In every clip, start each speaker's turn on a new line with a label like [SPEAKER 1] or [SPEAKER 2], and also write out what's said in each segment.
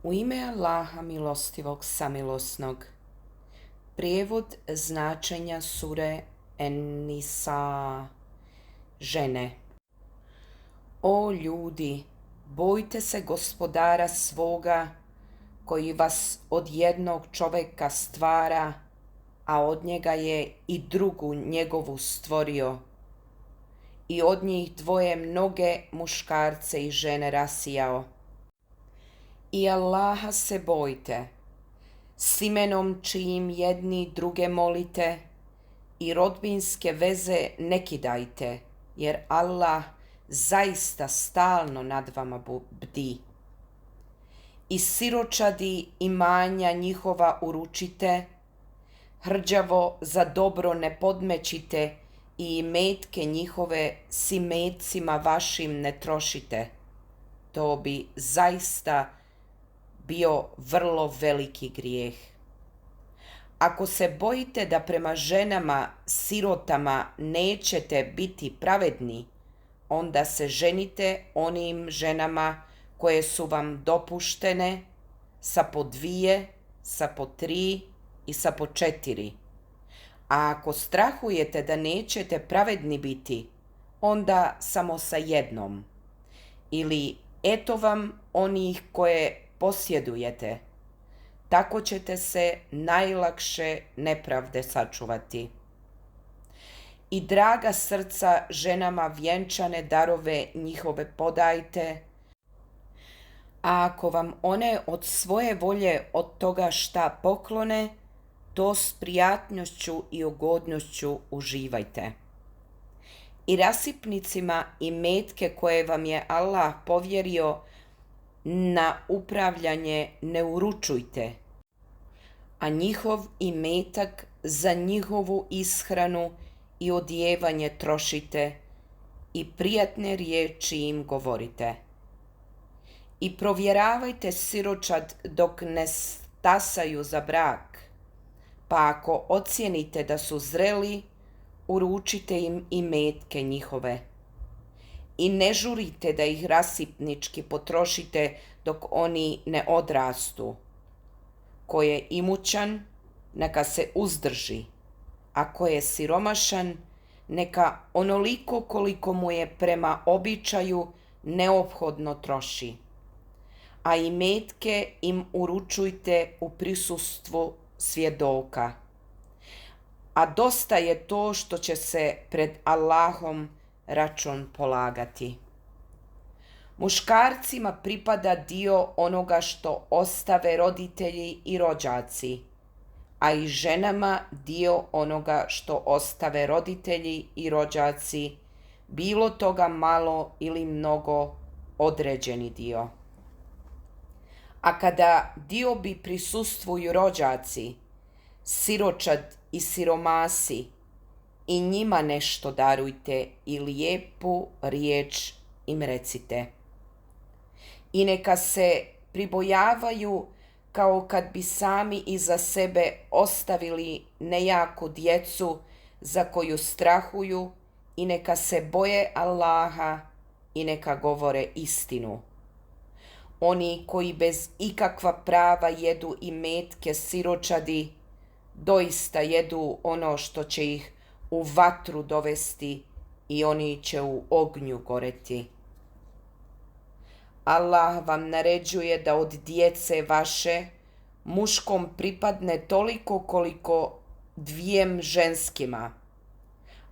[SPEAKER 1] U ime Allaha milostivog samilosnog. Prijevod značenja sure En-Nisa. Žene. O ljudi, bojte se gospodara svoga koji vas od jednog čovjeka stvara, a od njega je i drugu njegovu stvorio, i od njih dvoje mnoge muškarce i žene rasijao. I Allaha se bojte, s imenom čijim jedni druge molite, i rodbinske veze ne kidajte, jer Allah zaista stalno nad vama bdi. I siročadi imanja njihova uručite, hrđavo za dobro ne podmećite, i imetke njihove s imecima vašim ne trošite. To bi zaista bio vrlo veliki grijeh. Ako se bojite da prema ženama sirotama nećete biti pravedni, onda se ženite onim ženama koje su vam dopuštene, sa po 2, sa po 3 i sa po 4. A ako strahujete da nećete pravedni biti, onda samo sa jednom. Ili eto vam onih koje posjedujete. Tako ćete se najlakše nepravde sačuvati. I draga srca ženama vjenčane darove njihove podajte, a ako vam one od svoje volje od toga šta poklone, to s prijatnošću i ugodnošću uživajte. I rasipnicima i metke koje vam je Allah povjerio na upravljanje ne uručujte, a njihov imetak za njihovu ishranu i odijevanje trošite i prijatne riječi im govorite. I provjeravajte siročad dok ne stasaju za brak, pa ako ocijenite da su zreli, uručite im imetke njihove. I ne žurite da ih rasipnički potrošite dok oni ne odrastu. Ko je imućan, neka se uzdrži, a ko je siromašan, neka onoliko koliko mu je prema običaju neophodno troši. A imetke im uručujte u prisustvu svjedoka. A dosta je to što će se pred Allahom račun polagati. Muškarcima pripada dio onoga što ostave roditelji i rođaci, a i ženama dio onoga što ostave roditelji i rođaci, bilo toga malo ili mnogo, određeni dio. A kada diobi prisustvuju rođaci, siročad i siromasi, i njima nešto darujte i lijepu riječ im recite. I neka se pribojavaju kao kad bi sami iza sebe ostavili nejaku djecu za koju strahuju, i neka se boje Allaha i neka govore istinu. Oni koji bez ikakva prava jedu imetke siročadi, doista jedu ono što će ih u vatru dovesti i oni će u ognju goreti. Allah vam naređuje da od djece vaše muškom pripadne toliko koliko 2 ženskima,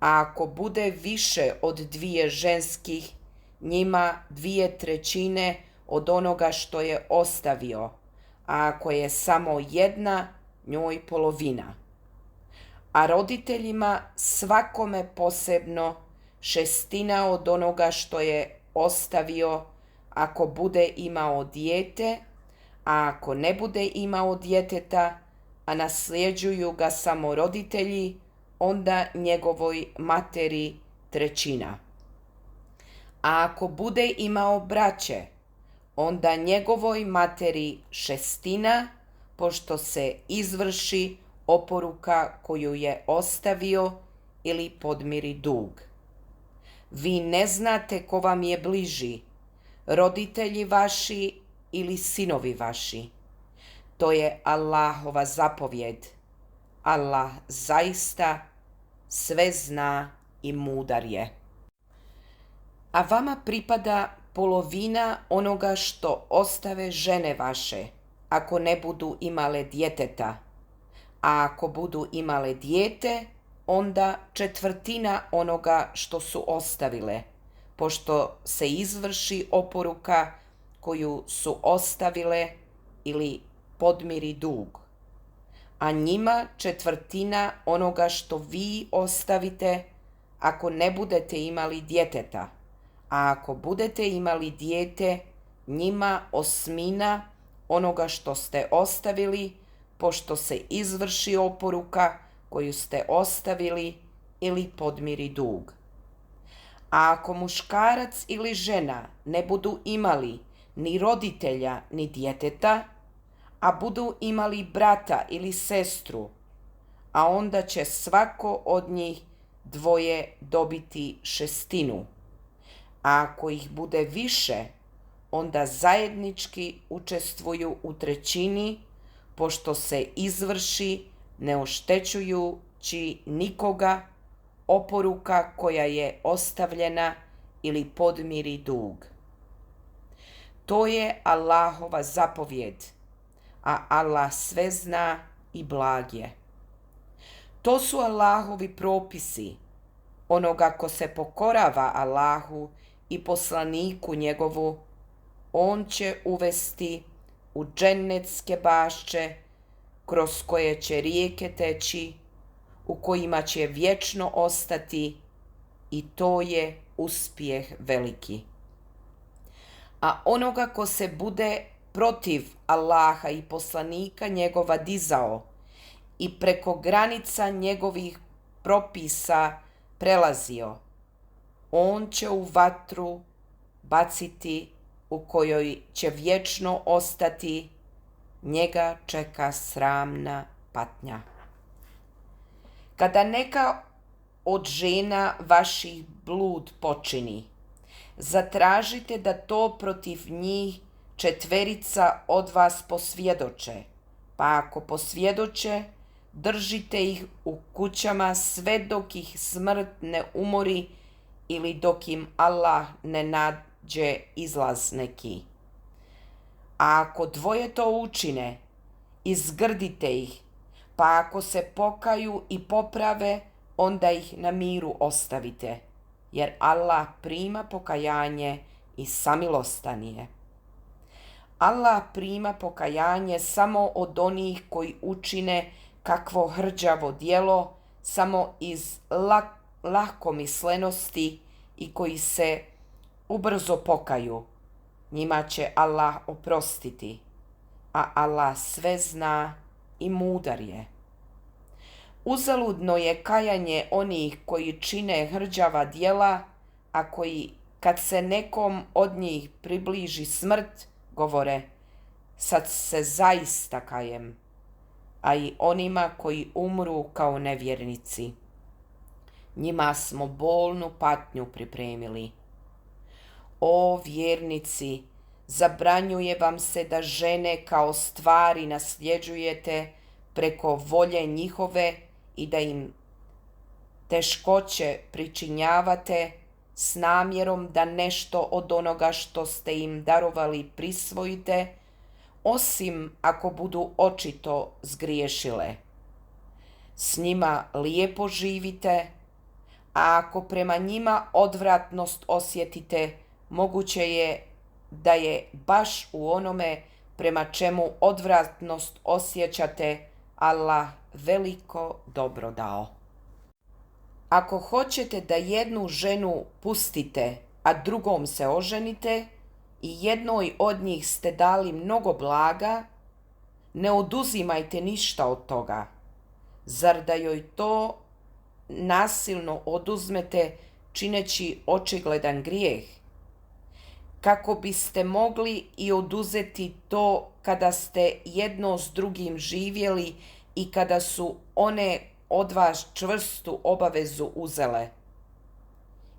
[SPEAKER 1] a ako bude više od 2 ženskih, njima 2/3 od onoga što je ostavio, a ako je samo jedna, njoj polovina. A roditeljima svakome posebno 1/6 od onoga što je ostavio, ako bude imao dijete, a ako ne bude imao djeteta, a nasljeđuju ga samo roditelji, onda njegovoj materi 1/3. A ako bude imao braće, onda njegovoj materi 1/6, pošto se izvrši oporuka koju je ostavio ili podmiri dug. Vi ne znate ko vam je bliži, roditelji vaši ili sinovi vaši. To je Allahova zapovjed. Allah zaista sve zna i mudar je. A vama pripada polovina onoga što ostave žene vaše, ako ne budu imale djeteta. A ako budu imale dijete, onda četvrtina onoga što su ostavile, pošto se izvrši oporuka koju su ostavile ili podmiri dug. A njima četvrtina onoga što vi ostavite ako ne budete imali djeteta. A ako budete imali dijete, njima osmina onoga što ste ostavili, pošto se izvrši oporuka koju ste ostavili ili podmiri dug. A ako muškarac ili žena ne budu imali ni roditelja ni djeteta, a budu imali brata ili sestru, a onda će svako od njih dvoje dobiti šestinu. A ako ih bude više, onda zajednički učestvuju u trećini, pošto se izvrši ne oštećujući nikoga oporuka koja je ostavljena ili podmiri dug. To je Allahova zapovjed, a Allah sve zna i blag je. To su Allahovi propisi. Onoga ko se pokorava Allahu i poslaniku njegovu, on će uvesti u džennetske bašče, kroz koje će rijeke teći, u kojima će vječno ostati, i to je uspjeh veliki. A onoga ko se bude protiv Allaha i poslanika njegova dizao i preko granica njegovih propisa prelazio, on će u vatru baciti, u kojoj će vječno ostati, njega čeka sramna patnja. Kada neka od žena vaših blud počini, zatražite da to protiv njih četverica od vas posvjedoče, pa ako posvjedoče, držite ih u kućama sve dok ih smrt ne umori ili dok im Allah ne nađe izlaz neki. A ako dvoje to učine, izgrdite ih, pa ako se pokaju i poprave, onda ih na miru ostavite, jer Allah prima pokajanje i samilostan je. Allah prima pokajanje samo od onih koji učine kakvo hrđavo djelo samo iz lahkomislenosti i koji se ubrzo pokaju. Njima će Allah oprostiti, a Allah sve zna i mudar je. Uzaludno je kajanje onih koji čine hrđava djela, a koji, kad se nekom od njih približi smrt, govore: sad se zaista kajem, a i onima koji umru kao nevjernici. Njima smo bolnu patnju pripremili. O vjernici, zabranjuje vam se da žene kao stvari nasljeđujete preko volje njihove i da im teškoće pričinjavate s namjerom da nešto od onoga što ste im darovali prisvojite, osim ako budu očito zgriješile. S njima lijepo živite, a ako prema njima odvratnost osjetite, moguće je da je baš u onome prema čemu odvratnost osjećate Allah veliko dobro dao. Ako hoćete da jednu ženu pustite, a drugom se oženite, i jednoj od njih ste dali mnogo blaga, ne oduzimajte ništa od toga. Zar da joj to nasilno oduzmete čineći očigledan grijeh? Kako biste mogli i oduzeti to kada ste jedno s drugim živjeli i kada su one od vas čvrstu obavezu uzele?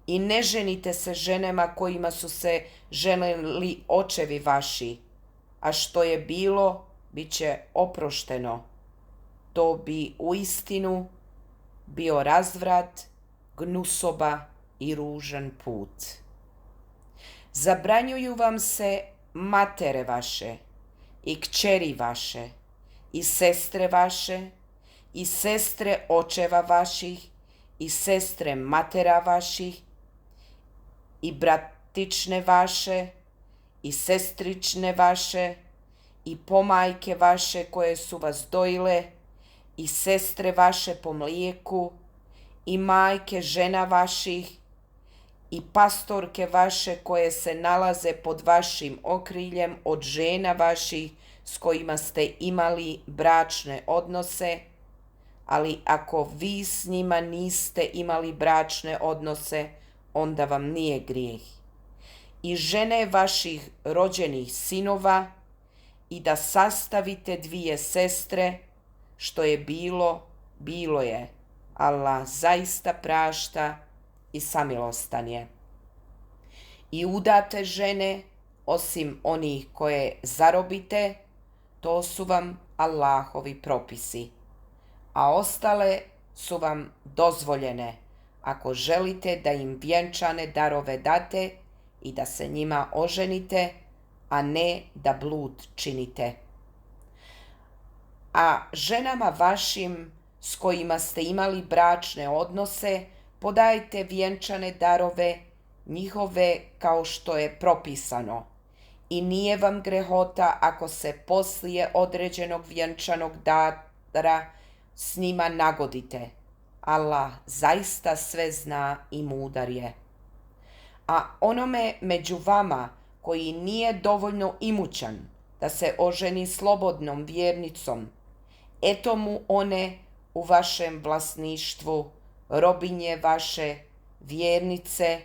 [SPEAKER 1] I ne ženite se ženama kojima su se ženili očevi vaši, a što je bilo, bit će oprošteno. To bi uistinu bio razvrat, gnusoba i ružan put. Zabranjuju vam se matere vaše i kćeri vaše i sestre vaše i sestre očeva vaših i sestre matera vaših i bratične vaše i sestrične vaše i pomajke vaše koje su vas dojile i sestre vaše po mlijeku i majke žena vaših i pastorke vaše koje se nalaze pod vašim okriljem od žena vaših s kojima ste imali bračne odnose, ali ako vi s njima niste imali bračne odnose, onda vam nije grijeh. I žene vaših rođenih sinova i da sastavite dvije sestre, što je bilo, bilo je. Allah zaista prašta i samilostan je. I udate žene, osim onih koje zarobite, to su vam Allahovi propisi, a ostale su vam dozvoljene, ako želite da im vjenčane darove date i da se njima oženite, a ne da blud činite. A ženama vašim s kojima ste imali bračne odnose, podajte vjenčane darove njihove kao što je propisano. I nije vam grehota ako se poslije određenog vjenčanog dara s njima nagodite. Allah zaista sve zna i mudar je. A onome među vama koji nije dovoljno imućan da se oženi slobodnom vjernicom, eto mu one u vašem vlasništvu, robinje vaše, vjernice,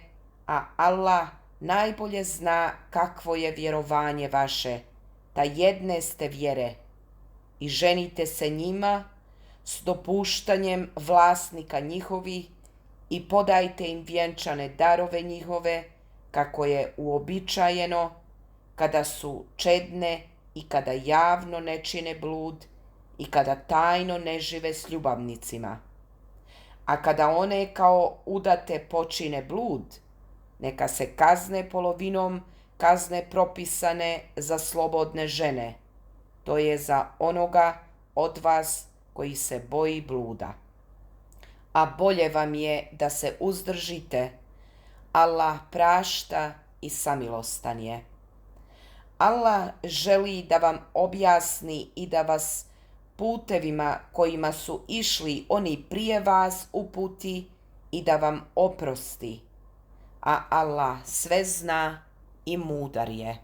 [SPEAKER 1] a Allah najbolje zna kakvo je vjerovanje vaše, da jedne ste vjere, i ženite se njima s dopuštanjem vlasnika njihovih i podajte im vjenčane darove njihove, kako je uobičajeno, kada su čedne i kada javno ne čine blud i kada tajno ne žive s ljubavnicima. A kada one kao udate počine blud, neka se kazne polovinom kazne propisane za slobodne žene, to je za onoga od vas koji se boji bluda. A bolje vam je da se uzdržite, Allah prašta i samilostan je. Allah želi da vam objasni i da vas putevima kojima su išli oni prije vas uputi i da vam oprosti, a Allah sve zna i mudar je.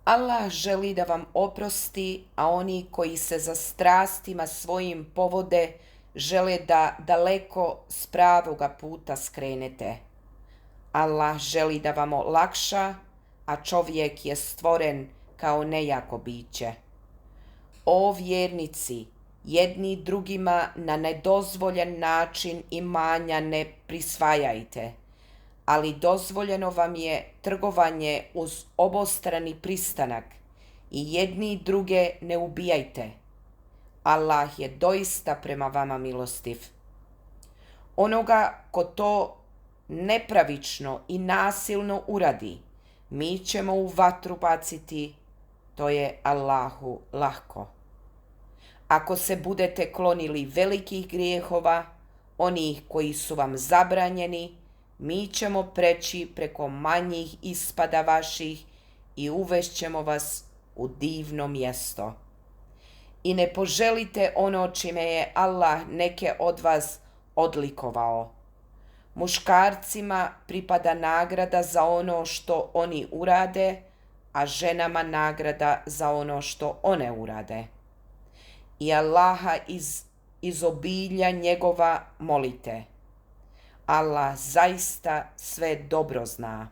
[SPEAKER 1] Allah želi da vam oprosti, a oni koji se za strastima svojim povode žele da daleko s pravoga puta skrenete. Allah želi da vam olakša, a čovjek je stvoren kao nejako biće. O vjernici, jedni drugima na nedozvoljen način imanja ne prisvajajte, ali dozvoljeno vam je trgovanje uz obostrani pristanak i jedni druge ne ubijajte. Allah je doista prema vama milostiv. Onoga ko to nepravično i nasilno uradi, mi ćemo u vatru baciti, to je Allahu lahko. Ako se budete klonili velikih grijehova, onih koji su vam zabranjeni, mi ćemo preći preko manjih ispada vaših i uvešćemo vas u divno mjesto. I ne poželite ono čime je Allah neke od vas odlikovao. Muškarcima pripada nagrada za ono što oni urade, a ženama nagrada za ono što one urade. I Allaha iz obilja njegova molite. Allah zaista sve dobro zna.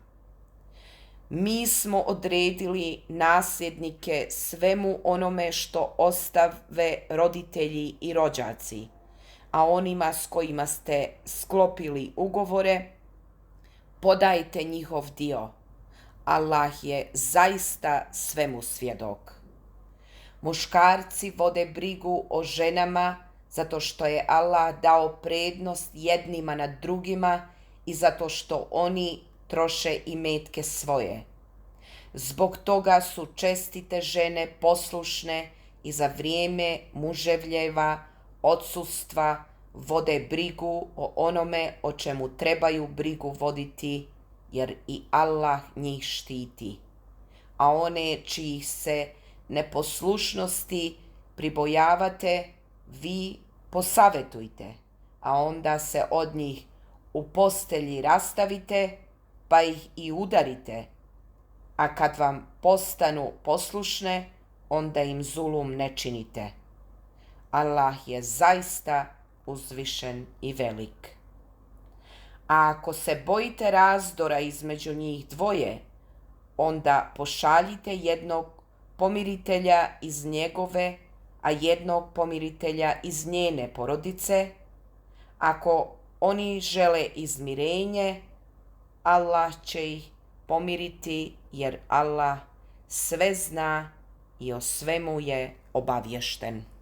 [SPEAKER 1] Mi smo odredili nasljednike svemu onome što ostave roditelji i rođaci, a onima s kojima ste sklopili ugovore, podajte njihov dio. Allah je zaista svemu svjedok. Muškarci vode brigu o ženama zato što je Allah dao prednost jednima nad drugima i zato što oni troše imetke svoje. Zbog toga su čestite žene poslušne i za vrijeme muževljeva, odsustva vode brigu o onome o čemu trebaju brigu voditi, jer i Allah njih štiti. A one čijih se neposlušnosti pribojavate, vi posavetujte, a onda se od njih u postelji rastavite, pa ih i udarite, a kad vam postanu poslušne, onda im zulum ne činite. Allah je zaista uzvišen i velik. A ako se bojite razdora između njih dvoje, onda pošaljite jednog pomiritelja iz njegove, a jednog pomiritelja iz njene porodice. Ako oni žele izmirenje, Allah će ih pomiriti, jer Allah sve zna i o svemu je obaviješten.